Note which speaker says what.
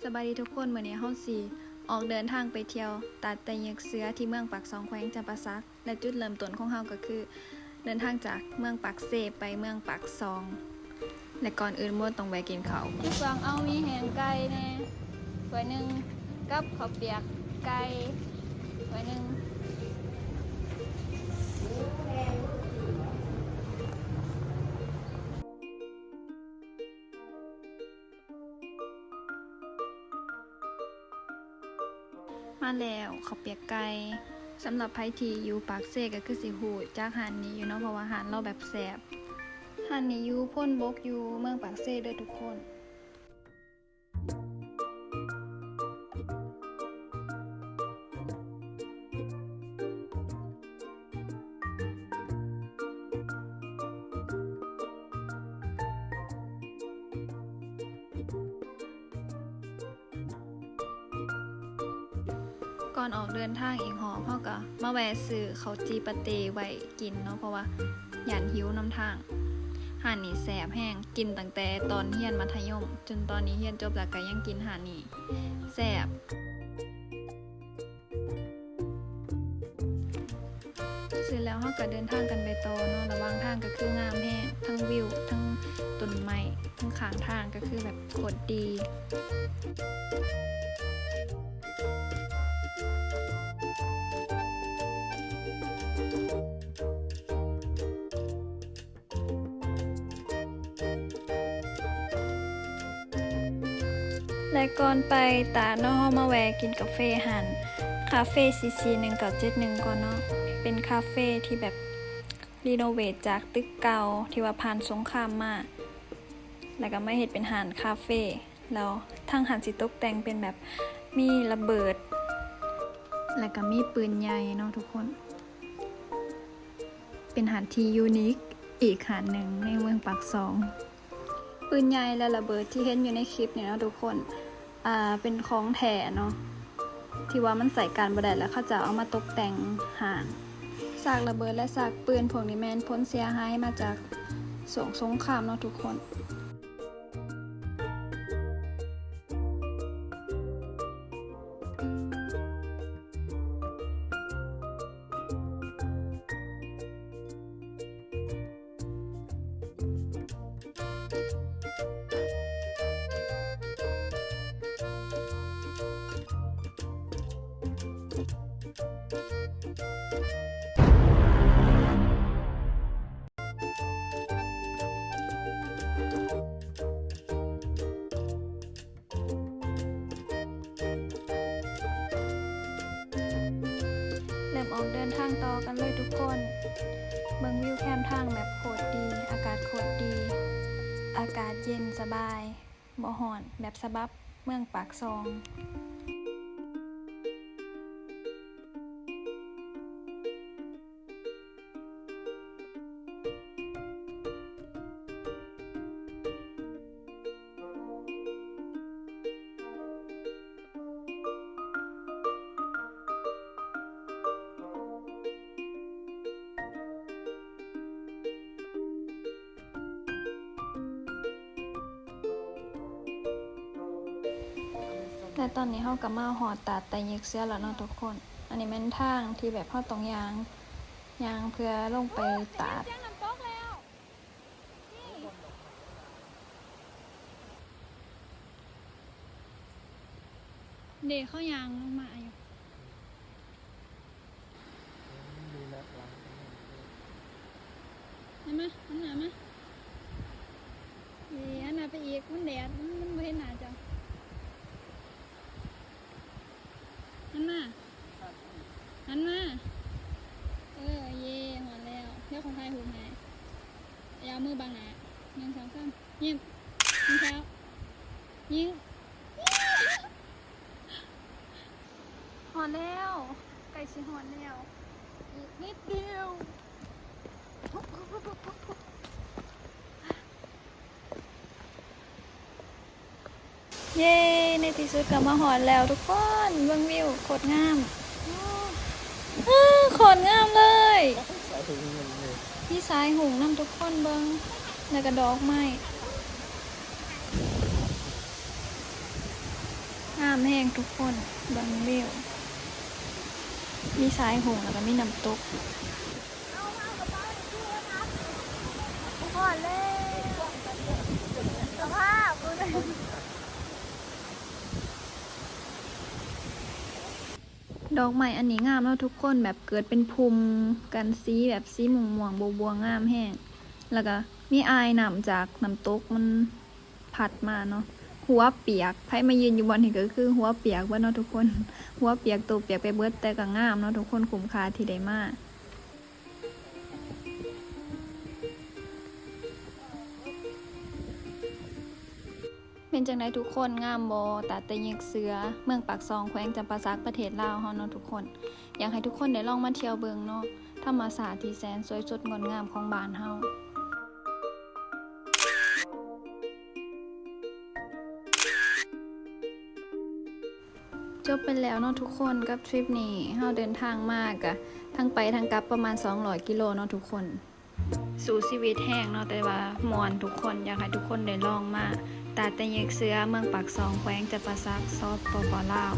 Speaker 1: สบายดีทุกคนมื้อนี้เฮาสิออกเดินทางไปเที่ยวตัดแต่ยึกเสือที่เมืองปากซองแขวงจำปาสักและจุดเริ่มต้นของเฮาก็คือเดินทางจากเมืองปากเซไปเมืองปากซองและก่อนอื่นมั่วต้องแวะกินข้าวที่ฟังเอามีแหงไก่แน่ถ้วยนึงกับข้าวเปียกไก่ถ้วยนึงมาแล้วข้าวเปียกไก่สำหรับไผที่อยู่ปากเซก็คือสิฮู้จากหานนี้อยู่เนาะเพราะว่าหานเราแบบแซ่บหานนี้อยู่พ้นบกอยู่เมืองปากเซเด้อทุกคนก่อนออกเดินทางอีกหอพ่อก็มาแวะซื้อข้าวจีปาเตไว้กินเนาะเพราะว่าย่านหิวน้ำทางหานนี้แซ่บแห้งกินตั้งแต่ตอนเรียนมัธยมจนตอนนี้เรียนจบแล้วก็ยังกินหานนี้แซ่บซื้อแล้วเฮาก็เดินทางกันไปต่อเนาะระหว่างทางก็คืองามแห้งทั้งวิวทั้งต้นไม้ทั้งข้างทางก็คือแบบโคตรดีและก่อนไปตาเนาะมาแวะกินกาแฟหันคาเฟ่CC 1971ก่อนเนาะเป็นคาเฟ่ที่แบบรีโนเวทจากตึกเก่าที่ว่าผ่านสงครามมาแล้วก็ไม่เฮ็ดเป็นหานคาเฟ่แล้วทางหันสิตกแต่งเป็นแบบมีระเบิดแล้วก็มีปืนใหญ่เนาะทุกคนเป็นหานที่ยูนิคอีกหานหนึ่งในเมืองปากซองปืนใหญ่และระเบิดที่เห็นอยู่ในคลิปเนี่ยเนาะทุกคนเป็นของแท้เนาะที่ว่ามันใส่การบ่ได้แล้วเขาจะเอามาตกแต่งหานซากระเบิดและซากปืนพวกนี้แม่นพ้นเสียหายมาจากสงครามเนาะทุกคนออกเดินทางต่อกันเลยทุกคนเบิ่งวิวแคมทางแบบโคตรดีอากาศโคตรดีอากาศเย็นสบายบ่ร้อนแบบสบับเมืองปากซองแต่ตอนนี้เขาก็มาหอดตัดแต่ยึกเสื้อแล้วเนาะทุกคนอันนี้เป็นทางที่แบบเขาต้องยางเพื่อลงไปตัดเด็กเขายางลงมาอยู่เห็นไหมอันไหนไหมอันไหนไปอีกมันแดดมันไม่เห็นหนาจังอันมาเย่หอนแล้วเที่ยวของไทยหูหายยาวมือบางหนา1 2 3ยิ้มเท้ายิ้มหอนแล้วไก่ชิหอนแล้วอีกนิดเดียวเย้ในที่สุดก็มาหอนแล้วทุกคนเบิ่งวิวโคตรงามโคตรงามเลยพี่สายหุงน้ำทุกคนเบิ่งแล้วก็ดอกไม้ ามแห้งทุกคนเบิ่งวิวมีสายหงส์แล้วก็มีน้ำตก
Speaker 2: ก่อนเลยสภาพ
Speaker 1: ดอกไม้อันนี้งามแล้วทุกคนแบบเกิดเป็นภูมิกันสีแบบสีม่วงๆบัวๆงามแห้งแล้วก็มีอายน้ำจากน้ำตกมันพัดมาเนาะหัวเปียกไผมายืนอยู่บนนี่ก็คือหัวเปียกเบิดเนาะทุกคนหัวเปียกตัวเปียกไปเบิดแต่ก็งามเนาะทุกคนคุ้มค่าที่ได้มาเป็นจังไดทุกคนงามบ่ตาตะเยกเสือเมืองปากซองแขวงจำปาสักประเทศลาวเฮาเนาะทุกคนอยากให้ทุกคนได้ลองมาเที่ยวเบิ่งเนาะธรรมชาติที่แสนสวยสดงดงามของบ้านเฮาจบไปแล้วเนาะทุกคนกับทริปนี้เฮาเดินทางมากอะทั้งไปทั้งกลับประมาณ200กิโลเนาะทุกคนสู่ชีวิตแห้งเนาะแต่ว่ามวนทุกคนอยากให้ทุกคนได้ลองมาตาตะเยกเสือเมืองปากซองแขวงจำปาสักซอปปลาว